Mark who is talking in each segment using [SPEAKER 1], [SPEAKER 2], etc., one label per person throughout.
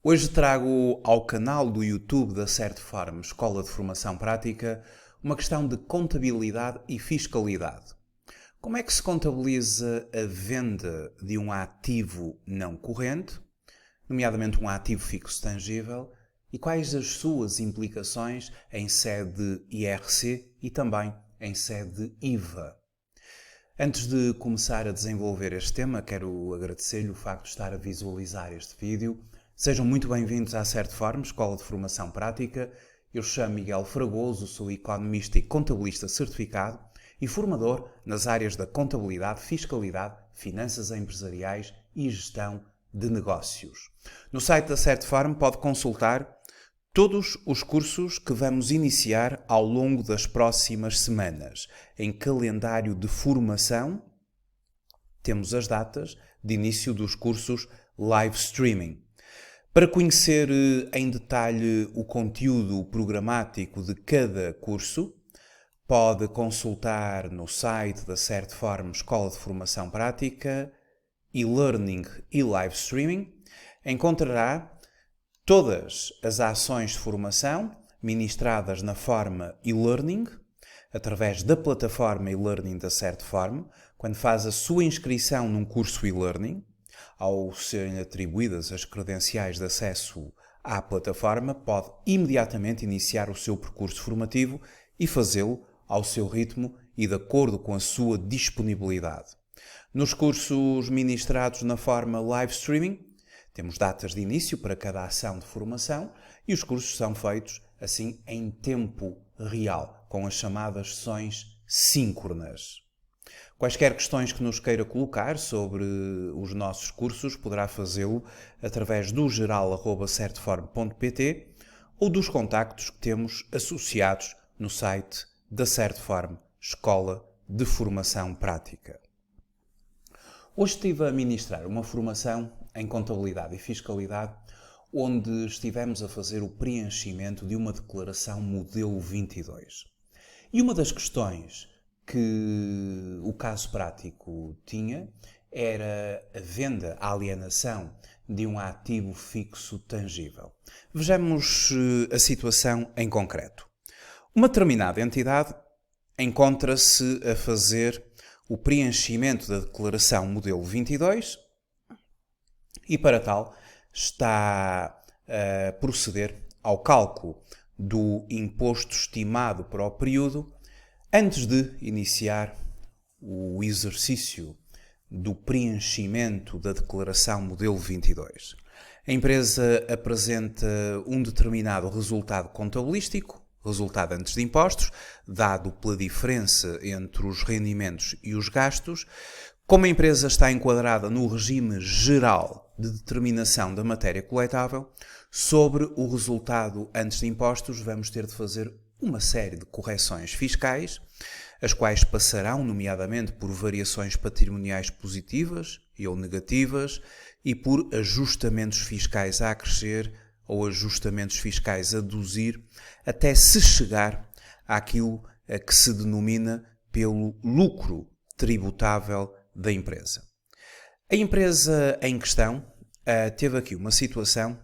[SPEAKER 1] Hoje trago ao canal do YouTube da Certfarm Escola de Formação Prática uma questão de contabilidade e fiscalidade. Como é que se contabiliza a venda de um ativo não corrente, nomeadamente um ativo fixo tangível, e quais as suas implicações em sede IRC e também em sede IVA? Antes de começar a desenvolver este tema, quero agradecer-lhe o facto de estar a visualizar este vídeo. Sejam muito bem-vindos à Certfarm, Escola de Formação Prática. Eu chamo Miguel Fragoso, sou economista e contabilista certificado e formador nas áreas da contabilidade, fiscalidade, finanças empresariais e gestão de negócios. No site da Certfarm pode consultar todos os cursos que vamos iniciar ao longo das próximas semanas. Em calendário de formação, temos as datas de início dos cursos live streaming. Para conhecer em detalhe o conteúdo programático de cada curso, pode consultar no site da Certfarm Escola de Formação Prática, e-learning e live streaming. Encontrará todas as ações de formação ministradas na forma e-learning, através da plataforma e-learning da Certfarm. Quando faz a sua inscrição num curso e-learning, ao serem atribuídas as credenciais de acesso à plataforma, pode imediatamente iniciar o seu percurso formativo e fazê-lo ao seu ritmo e de acordo com a sua disponibilidade. Nos cursos ministrados na forma live streaming, temos datas de início para cada ação de formação e os cursos são feitos assim em tempo real, com as chamadas sessões síncronas. Quaisquer questões que nos queira colocar sobre os nossos cursos, poderá fazê-lo através do geral@certfarm.pt ou dos contactos que temos associados no site da Certfarm Escola de Formação Prática. Hoje estive a ministrar uma formação em contabilidade e fiscalidade, onde estivemos a fazer o preenchimento de uma declaração modelo 22. E uma das questões que o caso prático tinha era a venda, a alienação de um ativo fixo tangível. Vejamos a situação em concreto. Uma determinada entidade encontra-se a fazer o preenchimento da declaração modelo 22 e, para tal, está a proceder ao cálculo do imposto estimado para o período antes de iniciar o exercício do preenchimento da declaração modelo 22. A empresa apresenta um determinado resultado contabilístico, resultado antes de impostos, dado pela diferença entre os rendimentos e os gastos. Como a empresa está enquadrada no regime geral de determinação da matéria coletável, sobre o resultado antes de impostos vamos ter de fazer uma série de correções fiscais, as quais passarão, nomeadamente, por variações patrimoniais positivas e ou negativas e por ajustamentos fiscais a acrescer ou ajustamentos fiscais a deduzir, até se chegar àquilo a que se denomina pelo lucro tributável da empresa. A empresa em questão teve aqui uma situação,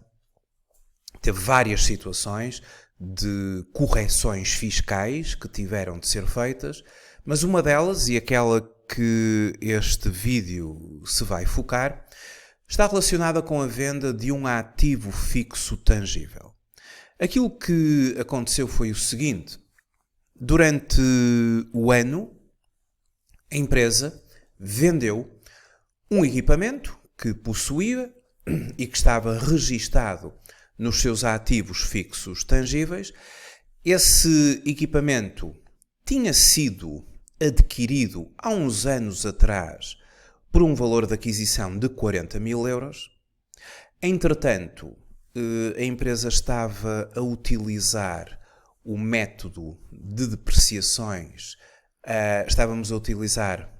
[SPEAKER 1] teve várias situações de correções fiscais que tiveram de ser feitas, mas uma delas, e aquela que este vídeo se vai focar, está relacionada com a venda de um ativo fixo tangível. Aquilo que aconteceu foi o seguinte: durante o ano, a empresa vendeu um equipamento que possuía e que estava registado nos seus ativos fixos tangíveis. Esse equipamento tinha sido adquirido há uns anos atrás por um valor de aquisição de 40 mil euros. Entretanto, a empresa estava a utilizar o método de depreciações, estávamos a utilizar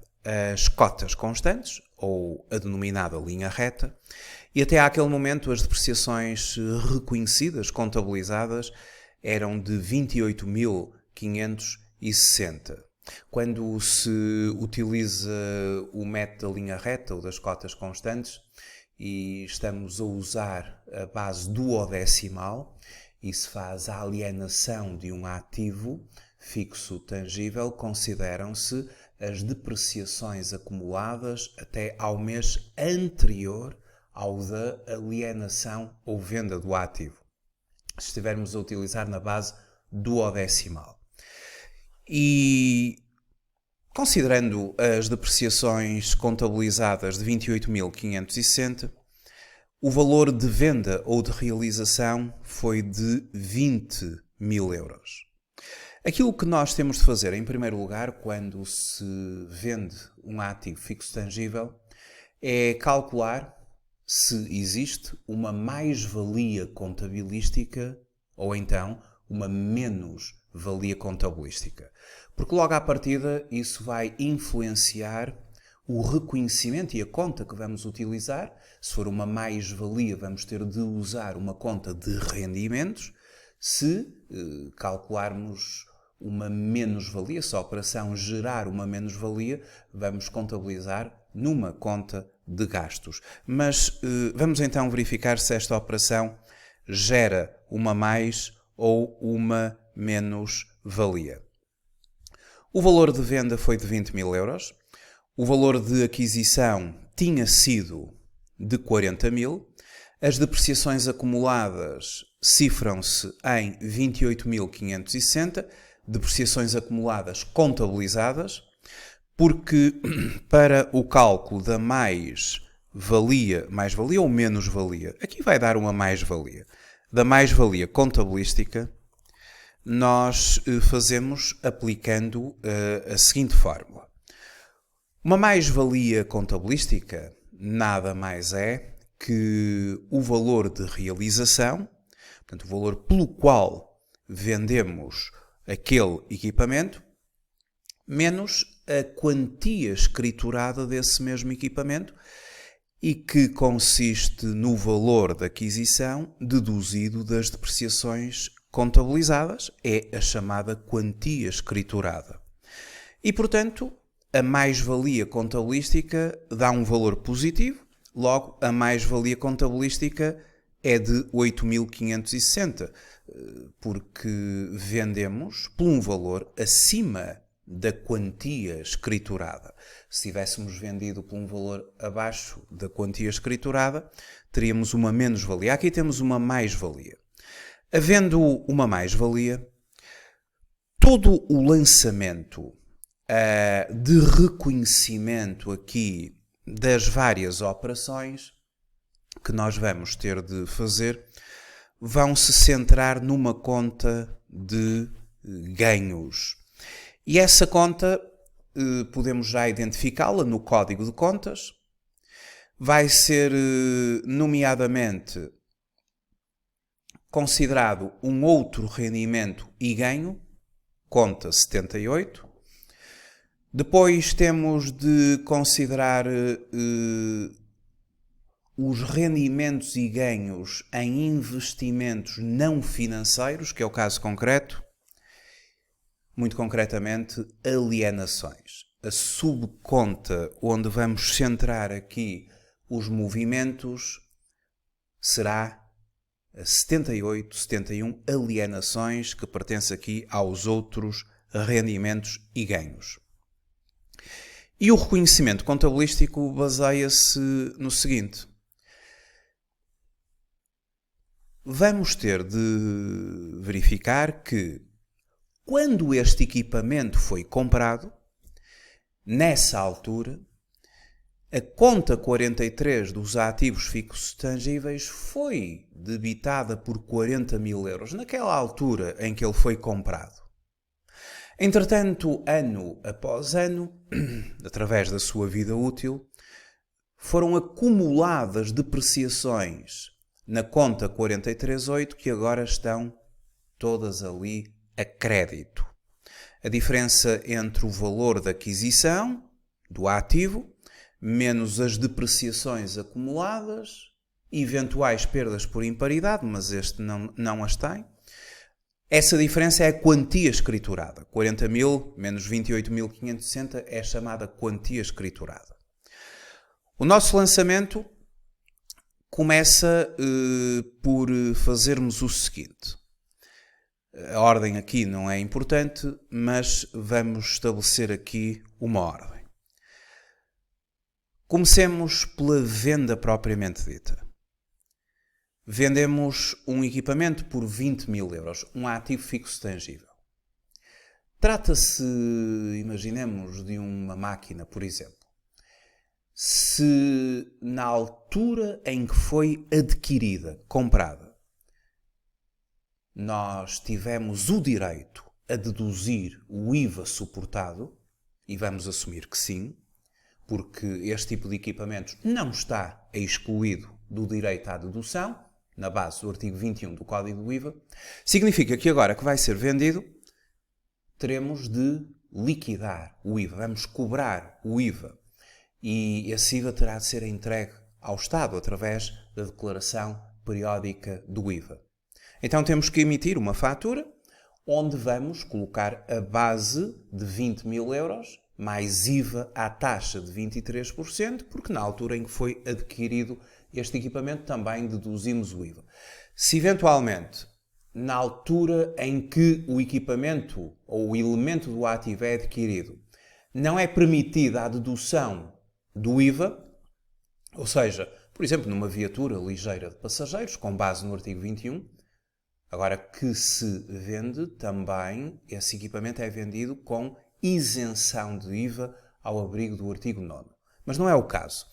[SPEAKER 1] as cotas constantes, ou a denominada linha reta, e até àquele momento as depreciações reconhecidas, contabilizadas, eram de 28.560. Quando se utiliza o método da linha reta ou das cotas constantes e estamos a usar a base duodecimal e se faz a alienação de um ativo fixo tangível, consideram-se as depreciações acumuladas até ao mês anterior ao da alienação ou venda do ativo, se estivermos a utilizar na base duodecimal. E considerando as depreciações contabilizadas de 28.560, o valor de venda ou de realização foi de 20.000 euros. Aquilo que nós temos de fazer, em primeiro lugar, quando se vende um ativo fixo tangível, é calcular se existe uma mais-valia contabilística ou então uma menos-valia contabilística. Porque logo à partida isso vai influenciar o reconhecimento e a conta que vamos utilizar. Se for uma mais-valia, vamos ter de usar uma conta de rendimentos. Se calcularmos uma menos-valia, se a operação gerar uma menos-valia, vamos contabilizar numa conta de gastos. Mas vamos então verificar se esta operação gera uma mais ou uma menos-valia. O valor de venda foi de 20.000 euros. O valor de aquisição tinha sido de 40.000. As depreciações acumuladas cifram-se em 28.560, depreciações acumuladas contabilizadas, porque para o cálculo da mais-valia ou menos-valia, aqui vai dar uma mais-valia, da mais-valia contabilística, nós fazemos aplicando a seguinte fórmula. Uma mais-valia contabilística nada mais é que o valor de realização, portanto, o valor pelo qual vendemos aquele equipamento, menos a quantia escriturada desse mesmo equipamento e que consiste no valor da aquisição deduzido das depreciações contabilizadas, é a chamada quantia escriturada. E, portanto, a mais-valia contabilística dá um valor positivo, logo a mais-valia contabilística é de 8.560, porque vendemos por um valor acima da quantia escriturada. Se tivéssemos vendido por um valor abaixo da quantia escriturada, teríamos uma menos-valia. Aqui temos uma mais-valia. Havendo uma mais-valia, todo o lançamento de reconhecimento aqui das várias operações que nós vamos ter de fazer vão se centrar numa conta de ganhos. E essa conta podemos já identificá-la no código de contas. Vai ser nomeadamente considerado um outro rendimento e ganho, conta 78. Depois temos de considerar os rendimentos e ganhos em investimentos não financeiros, que é o caso concreto. Muito concretamente, alienações. A subconta onde vamos centrar aqui os movimentos será a 78, 71 alienações, que pertence aqui aos outros rendimentos e ganhos. E o reconhecimento contabilístico baseia-se no seguinte. Vamos ter de verificar que, quando este equipamento foi comprado, nessa altura, a conta 43 dos ativos fixos tangíveis foi debitada por 40.000 euros, naquela altura em que ele foi comprado. Entretanto, ano após ano, através da sua vida útil, foram acumuladas depreciações na conta 43.8 que agora estão todas ali a crédito. A diferença entre o valor da aquisição do ativo menos as depreciações acumuladas, eventuais perdas por imparidade, mas este não as tem. Essa diferença é a quantia escriturada. 40.000 menos 28.560 é chamada quantia escriturada. O nosso lançamento começa por fazermos o seguinte. A ordem aqui não é importante, mas vamos estabelecer aqui uma ordem. Comecemos pela venda propriamente dita. Vendemos um equipamento por 20 mil euros, um ativo fixo tangível. Trata-se, imaginemos, de uma máquina, por exemplo. Se na altura em que foi adquirida, comprada, nós tivemos o direito a deduzir o IVA suportado, e vamos assumir que sim, porque este tipo de equipamentos não está excluído do direito à dedução, na base do artigo 21 do Código do IVA, significa que agora que vai ser vendido, teremos de liquidar o IVA, vamos cobrar o IVA. E esse IVA terá de ser entregue ao Estado através da declaração periódica do IVA. Então temos que emitir uma fatura onde vamos colocar a base de 20 mil euros mais IVA à taxa de 23%, porque na altura em que foi adquirido este equipamento também deduzimos o IVA. Se eventualmente, na altura em que o equipamento ou o elemento do ativo é adquirido, não é permitida a dedução do IVA, ou seja, por exemplo, numa viatura ligeira de passageiros, com base no artigo 21, agora que se vende também, esse equipamento é vendido com isenção de IVA ao abrigo do artigo 9º. Mas não é o caso.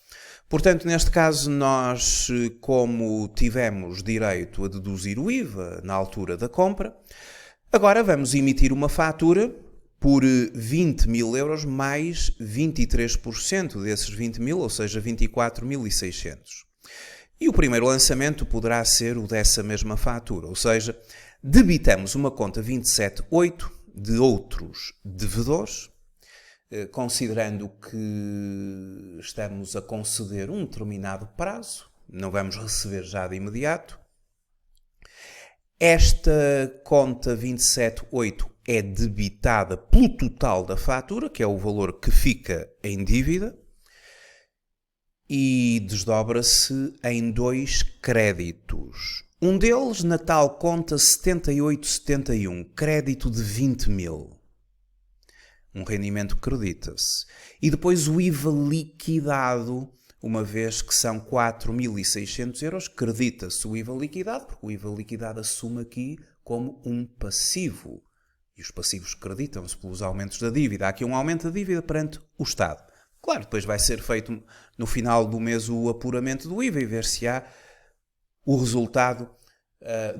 [SPEAKER 1] Portanto, neste caso, nós, como tivemos direito a deduzir o IVA na altura da compra, agora vamos emitir uma fatura por 20 mil euros mais 23% desses 20 mil, ou seja, 24.600. E o primeiro lançamento poderá ser o dessa mesma fatura, ou seja, debitamos uma conta 27.8 de outros devedores, considerando que estamos a conceder um determinado prazo, não vamos receber já de imediato. Esta conta 27.8 é debitada pelo total da fatura, que é o valor que fica em dívida, e desdobra-se em 2 créditos. Um deles na tal conta 7871, crédito de 20 mil. Um rendimento credita-se. E depois o IVA liquidado, uma vez que são 4.600 euros, credita-se o IVA liquidado, porque o IVA liquidado assume aqui como um passivo. E os passivos creditam-se pelos aumentos da dívida. Há aqui um aumento da dívida perante o Estado. Claro, depois vai ser feito no final do mês o apuramento do IVA e ver se há o resultado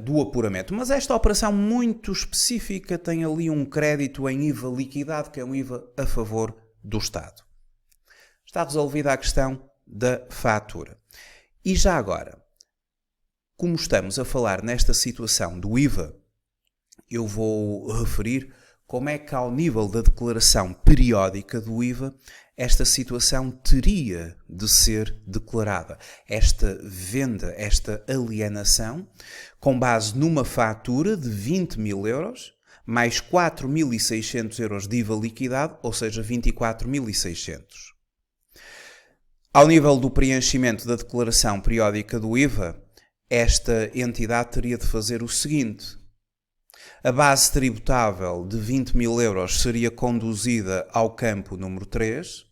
[SPEAKER 1] do apuramento. Mas esta operação muito específica tem ali um crédito em IVA liquidado, que é um IVA a favor do Estado. Está resolvida a questão da fatura. E já agora, como estamos a falar nesta situação do IVA, eu vou referir como é que ao nível da declaração periódica do IVA esta situação teria de ser declarada. Esta venda, esta alienação, com base numa fatura de 20 mil euros, mais 4.600 euros de IVA liquidado, ou seja, 24.600. Ao nível do preenchimento da declaração periódica do IVA, esta entidade teria de fazer o seguinte. A base tributável de 20 mil euros seria conduzida ao campo número 3.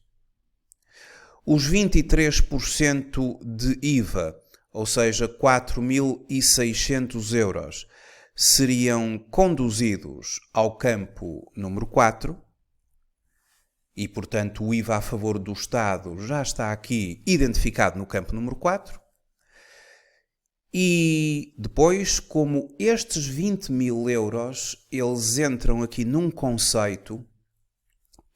[SPEAKER 1] Os 23% de IVA, ou seja, 4.600 euros, seriam conduzidos ao campo número 4. E, portanto, o IVA a favor do Estado já está aqui identificado no campo número 4. E depois, como estes 20 mil euros, eles entram aqui num conceito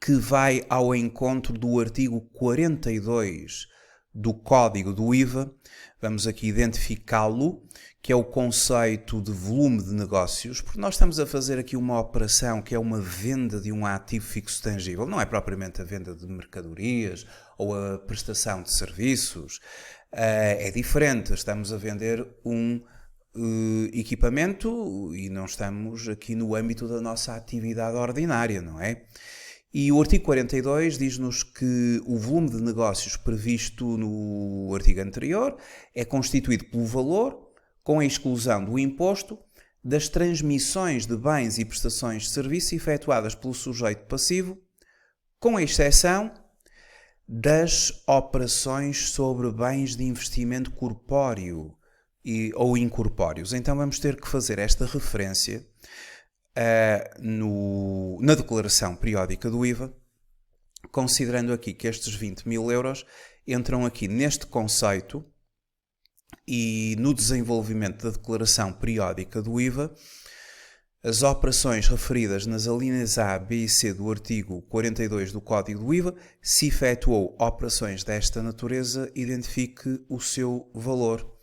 [SPEAKER 1] que vai ao encontro do artigo 42 do Código do IVA, vamos aqui identificá-lo, que é o conceito de volume de negócios, porque nós estamos a fazer aqui uma operação que é uma venda de um ativo fixo tangível, não é propriamente a venda de mercadorias ou a prestação de serviços. É diferente, estamos a vender um equipamento e não estamos aqui no âmbito da nossa atividade ordinária, não é? E o artigo 42 diz-nos que o volume de negócios previsto no artigo anterior é constituído pelo valor, com a exclusão do imposto, das transmissões de bens e prestações de serviço efetuadas pelo sujeito passivo, com exceção das operações sobre bens de investimento corpóreo ou incorpóreos. Então vamos ter que fazer esta referência na declaração periódica do IVA, considerando aqui que estes 20 mil euros entram aqui neste conceito e no desenvolvimento da declaração periódica do IVA, as operações referidas nas alíneas A, B e C do artigo 42 do Código do IVA, se efetuou operações desta natureza, identifique o seu valor.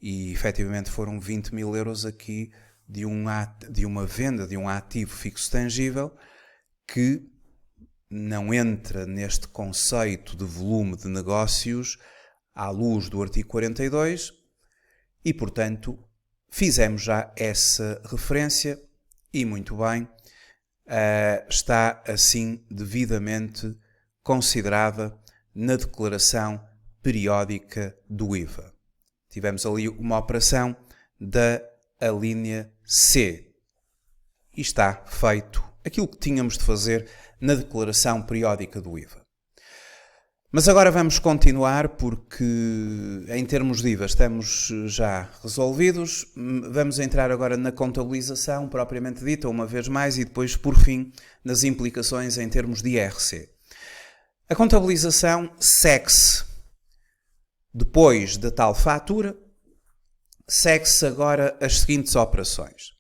[SPEAKER 1] E efetivamente foram 20 mil euros aqui de uma venda de um ativo fixo tangível que não entra neste conceito de volume de negócios à luz do artigo 42 e, portanto, fizemos já essa referência e, muito bem, está assim devidamente considerada na declaração periódica do IVA. Tivemos ali uma operação da alínea C. E está feito aquilo que tínhamos de fazer na declaração periódica do IVA. Mas agora vamos continuar porque, em termos de IVA, estamos já resolvidos. Vamos entrar agora na contabilização, propriamente dita, uma vez mais, e depois, por fim, nas implicações em termos de IRC. A contabilização segue-se. Depois da tal fatura, segue-se agora as seguintes operações.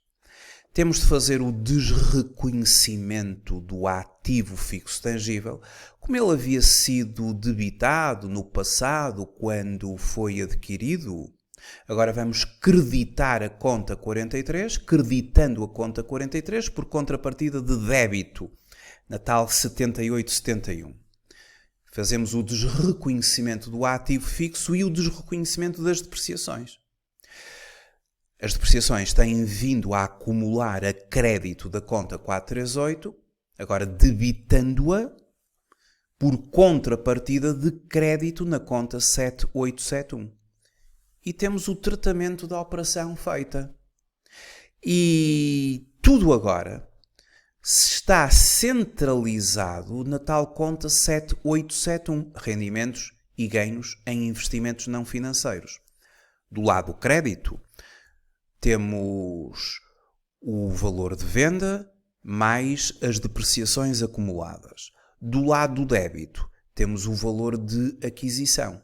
[SPEAKER 1] Temos de fazer o desreconhecimento do ativo fixo tangível, como ele havia sido debitado no passado quando foi adquirido. Agora vamos creditar a conta 43, creditando a conta 43 por contrapartida de débito, na tal 78-71. Fazemos o desreconhecimento do ativo fixo e o desreconhecimento das depreciações. As depreciações têm vindo a acumular a crédito da conta 438, agora debitando-a por contrapartida de crédito na conta 7871. E temos o tratamento da operação feita. E tudo agora está centralizado na tal conta 7871, rendimentos e ganhos em investimentos não financeiros. Do lado do crédito, temos o valor de venda mais as depreciações acumuladas. Do lado do débito, temos o valor de aquisição.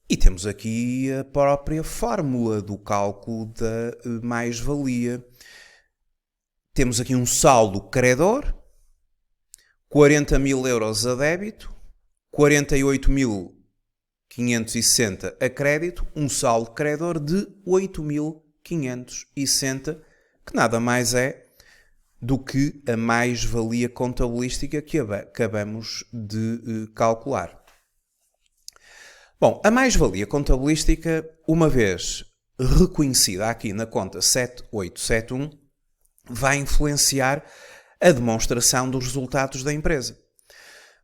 [SPEAKER 1] E temos aqui a própria fórmula do cálculo da mais-valia. Temos aqui um saldo credor, 40 mil euros a débito, 48.560 a crédito, um saldo credor de 8.560, que nada mais é do que a mais-valia contabilística que acabamos de calcular. Bom, a mais-valia contabilística, uma vez reconhecida aqui na conta 7871, vai influenciar a demonstração dos resultados da empresa.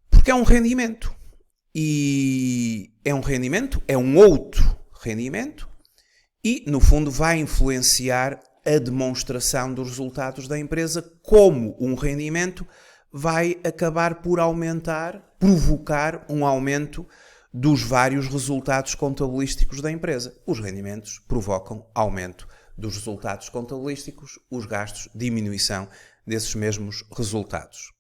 [SPEAKER 1] Porque é um rendimento. E é um rendimento, é um outro rendimento, e, no fundo, vai influenciar a demonstração dos resultados da empresa. Como um rendimento vai acabar por provocar um aumento dos vários resultados contabilísticos da empresa. Os rendimentos provocam aumento dos resultados contabilísticos, os gastos, diminuição desses mesmos resultados.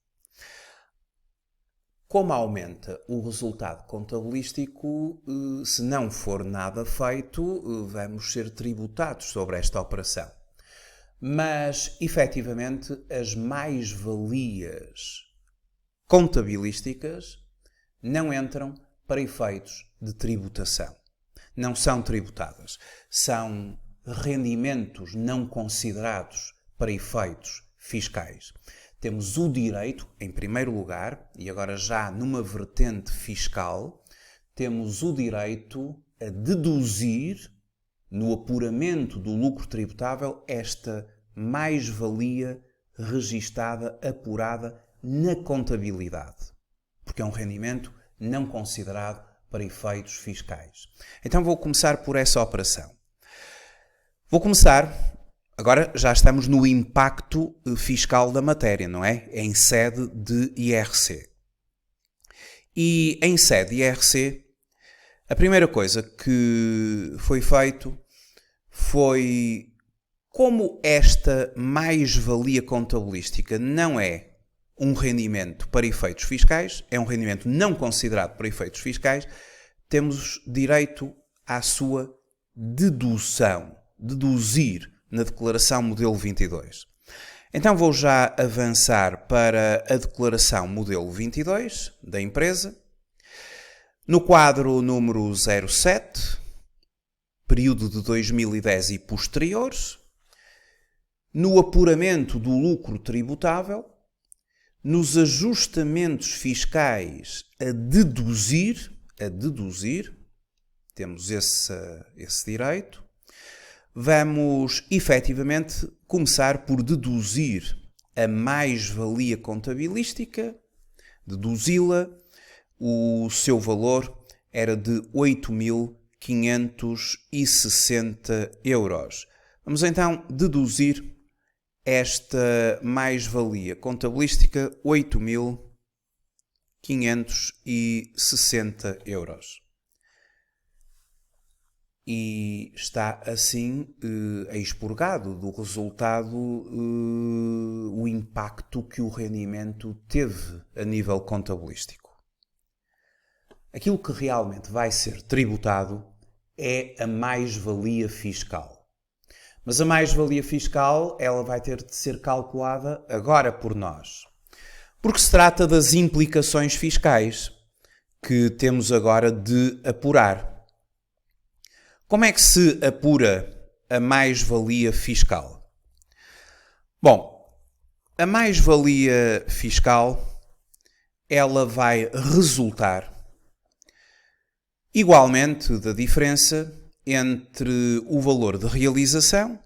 [SPEAKER 1] Como aumenta o resultado contabilístico, se não for nada feito, vamos ser tributados sobre esta operação. Mas, efetivamente, as mais-valias contabilísticas não entram para efeitos de tributação. Não são tributadas. São rendimentos não considerados para efeitos fiscais. Temos o direito, em primeiro lugar, e agora já numa vertente fiscal, temos o direito a deduzir, no apuramento do lucro tributável, esta mais-valia registada, apurada na contabilidade, porque é um rendimento não considerado para efeitos fiscais. Então vou começar por essa operação. Vou começar, agora já estamos no impacto fiscal da matéria, não é? Em sede de IRC. E em sede de IRC, a primeira coisa que foi feito foi, como esta mais-valia contabilística não é um rendimento para efeitos fiscais, é um rendimento não considerado para efeitos fiscais, temos direito à sua dedução, deduzir na declaração modelo 22. Então vou já avançar para a declaração modelo 22 da empresa. No quadro número 07, período de 2010 e posteriores, no apuramento do lucro tributável, nos ajustamentos fiscais a deduzir, temos esse direito, vamos efetivamente começar por deduzir a mais-valia contabilística, deduzi-la. O seu valor era de 8.560 euros. Vamos então deduzir esta mais-valia contabilística, 8.560 euros. E está assim expurgado do resultado o impacto que o rendimento teve a nível contabilístico. Aquilo que realmente vai ser tributado é a mais-valia fiscal. Mas a mais-valia fiscal, ela vai ter de ser calculada agora por nós. Porque se trata das implicações fiscais que temos agora de apurar. Como é que se apura a mais-valia fiscal? Bom, a mais-valia fiscal, ela vai resultar igualmente da diferença entre o valor de realização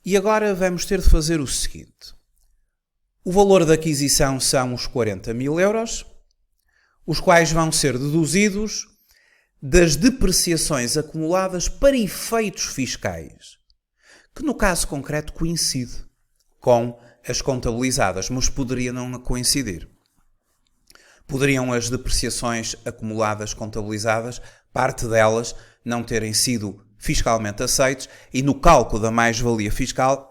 [SPEAKER 1] e agora vamos ter de fazer o seguinte. O valor da aquisição são os 40.000 euros, os quais vão ser deduzidos das depreciações acumuladas para efeitos fiscais, que no caso concreto coincide com as contabilizadas, mas poderia não coincidir. Poderiam as depreciações acumuladas contabilizadas, parte delas não terem sido fiscalmente aceites e no cálculo da mais-valia fiscal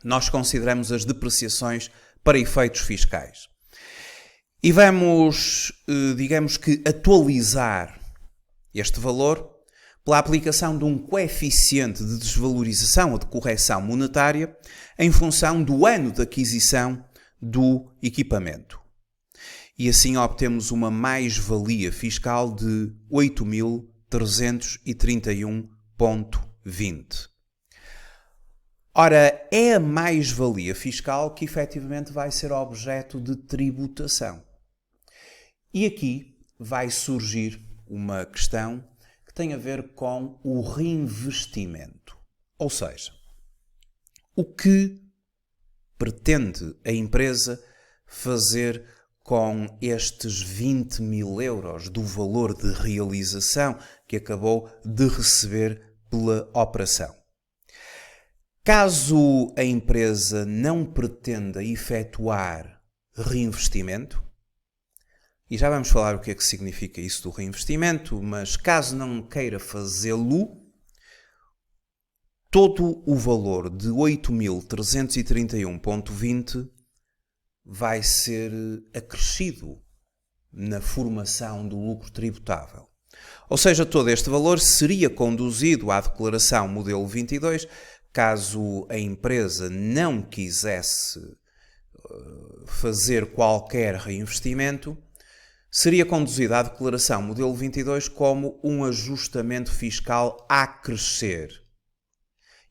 [SPEAKER 1] nós consideramos as depreciações para efeitos fiscais. E vamos, digamos que, atualizar este valor pela aplicação de um coeficiente de desvalorização ou de correção monetária em função do ano de aquisição do equipamento. E assim obtemos uma mais-valia fiscal de 8.331,20. Ora, é a mais-valia fiscal que efetivamente vai ser objeto de tributação. E aqui vai surgir uma questão que tem a ver com o reinvestimento. Ou seja, o que pretende a empresa fazer com estes 20.000 euros do valor de realização que acabou de receber pela operação? Caso a empresa não pretenda efetuar reinvestimento, e já vamos falar o que é que significa isso do reinvestimento, mas caso não queira fazê-lo, todo o valor de 8.331,20 vai ser acrescido na formação do lucro tributável. Ou seja, todo este valor seria conduzido à declaração modelo 22, caso a empresa não quisesse fazer qualquer reinvestimento, seria conduzida à declaração modelo 22 como um ajustamento fiscal a crescer.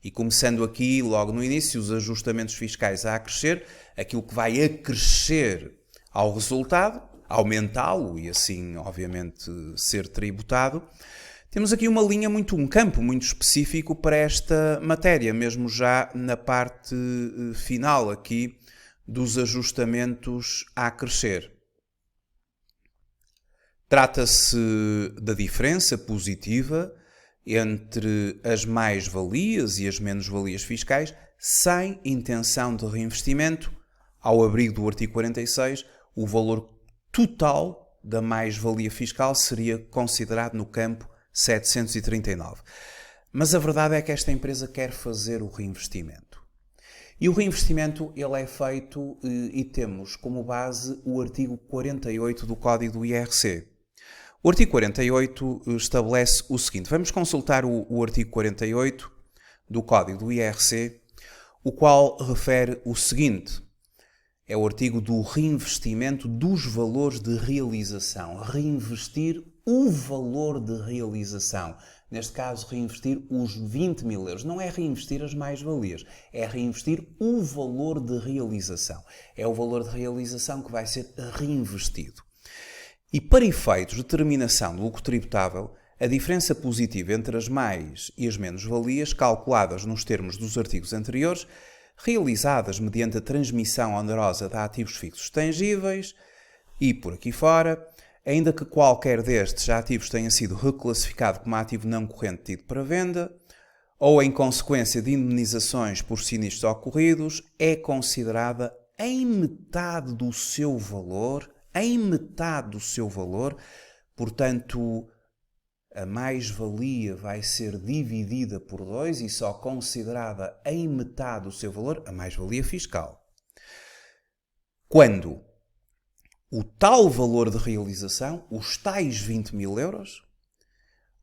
[SPEAKER 1] E começando aqui, logo no início, os ajustamentos fiscais a crescer, aquilo que vai acrescer ao resultado, aumentá-lo e assim, obviamente, ser tributado. Temos aqui uma linha um campo muito específico para esta matéria, mesmo já na parte final aqui dos ajustamentos a crescer. Trata-se da diferença positiva entre as mais-valias e as menos-valias fiscais, sem intenção de reinvestimento. Ao abrigo do artigo 46, o valor total da mais-valia fiscal seria considerado no campo 739. Mas a verdade é que esta empresa quer fazer o reinvestimento. E o reinvestimento ele é feito e temos como base o artigo 48 do Código do IRC. O artigo 48 estabelece o seguinte. Vamos consultar o artigo 48 do Código do IRC, o qual refere o seguinte. É o artigo do reinvestimento dos valores de realização. Reinvestir o valor de realização. Neste caso, reinvestir os 20.000 euros. Não é reinvestir as mais-valias, é reinvestir o valor de realização. É o valor de realização que vai ser reinvestido. E para efeitos de determinação do lucro tributável, a diferença positiva entre as mais e as menos-valias, calculadas nos termos dos artigos anteriores, realizadas mediante a transmissão onerosa de ativos fixos tangíveis e por aqui fora, ainda que qualquer destes ativos tenha sido reclassificado como ativo não corrente tido para venda, ou em consequência de indemnizações por sinistros ocorridos, é considerada em metade do seu valor, portanto, a mais-valia vai ser dividida por 2 e só considerada em metade do seu valor a mais-valia fiscal. Quando o tal valor de realização, os tais 20.000 euros,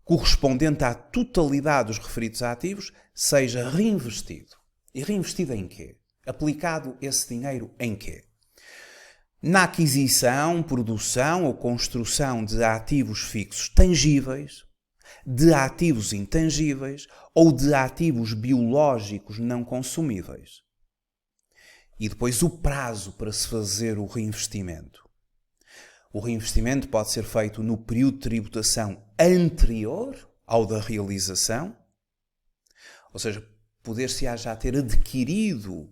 [SPEAKER 1] correspondente à totalidade dos referidos ativos, seja reinvestido. E reinvestido em quê? Aplicado esse dinheiro em quê? Na aquisição, produção ou construção de ativos fixos tangíveis, de ativos intangíveis ou de ativos biológicos não consumíveis. E depois o prazo para se fazer o reinvestimento. O reinvestimento pode ser feito no período de tributação anterior ao da realização, ou seja, poder-se-á já ter adquirido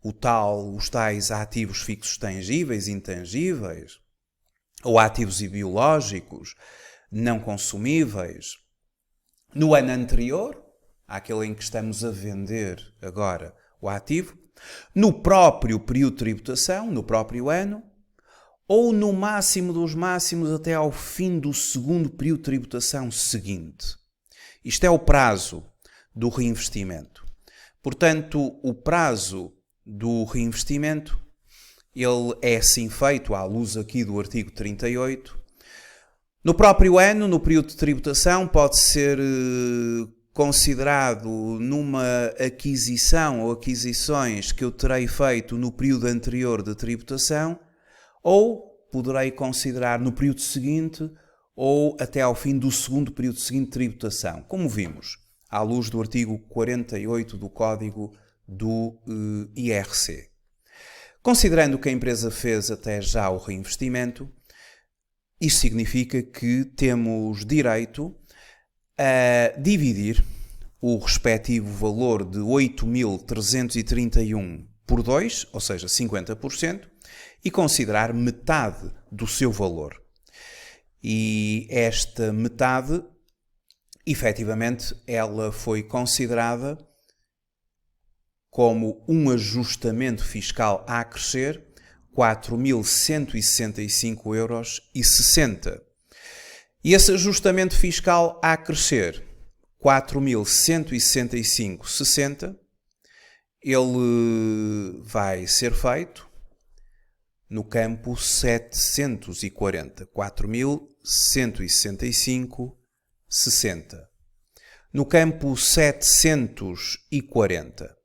[SPEAKER 1] os tais ativos fixos tangíveis, intangíveis, ou ativos biológicos não consumíveis, no ano anterior, àquele em que estamos a vender agora o ativo, no próprio período de tributação, no próprio ano, ou no máximo dos máximos até ao fim do segundo período de tributação seguinte. Isto é o prazo do reinvestimento. Portanto, o prazo do reinvestimento, ele é assim feito à luz aqui do artigo 38. No próprio ano, no período de tributação, pode ser considerado numa aquisição ou aquisições que eu terei feito no período anterior de tributação, ou poderei considerar no período seguinte ou até ao fim do segundo período seguinte de tributação, como vimos, à luz do artigo 48 do Código do IRC. Considerando que a empresa fez até já o reinvestimento, isso significa que temos direito a dividir o respectivo valor de 8.331 por 2, ou seja, 50%, e considerar metade do seu valor. E esta metade, efetivamente, ela foi considerada como um ajustamento fiscal a crescer, 4.165,60 euros. E esse ajustamento fiscal a crescer, 4.165,60, ele vai ser feito no campo 740, 4.165,60. No campo 740.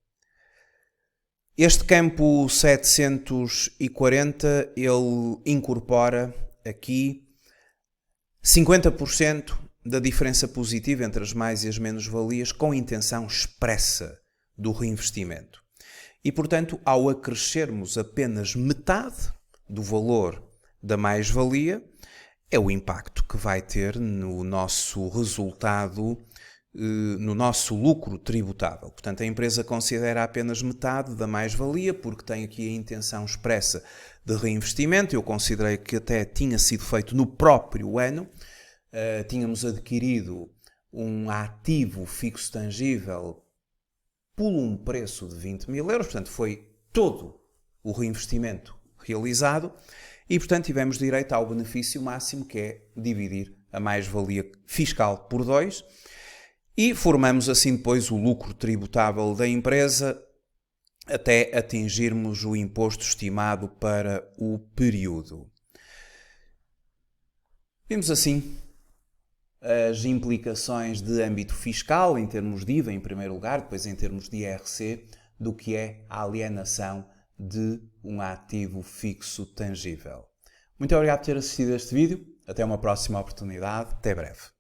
[SPEAKER 1] Este campo 740, ele incorpora aqui 50% da diferença positiva entre as mais e as menos-valias com intenção expressa do reinvestimento. E, portanto, ao acrescermos apenas metade do valor da mais-valia, é o impacto que vai ter no nosso resultado no nosso lucro tributável. Portanto, a empresa considera apenas metade da mais-valia, porque tem aqui a intenção expressa de reinvestimento. Eu considerei que até tinha sido feito no próprio ano. Tínhamos adquirido um ativo fixo tangível por um preço de 20.000 euros, portanto, foi todo o reinvestimento realizado e, portanto, tivemos direito ao benefício máximo, que é dividir a mais-valia fiscal por 2. E formamos assim depois o lucro tributável da empresa até atingirmos o imposto estimado para o período. Vimos assim as implicações de âmbito fiscal, em termos de IVA em primeiro lugar, depois em termos de IRC, do que é a alienação de um ativo fixo tangível. Muito obrigado por ter assistido a este vídeo. Até uma próxima oportunidade. Até breve.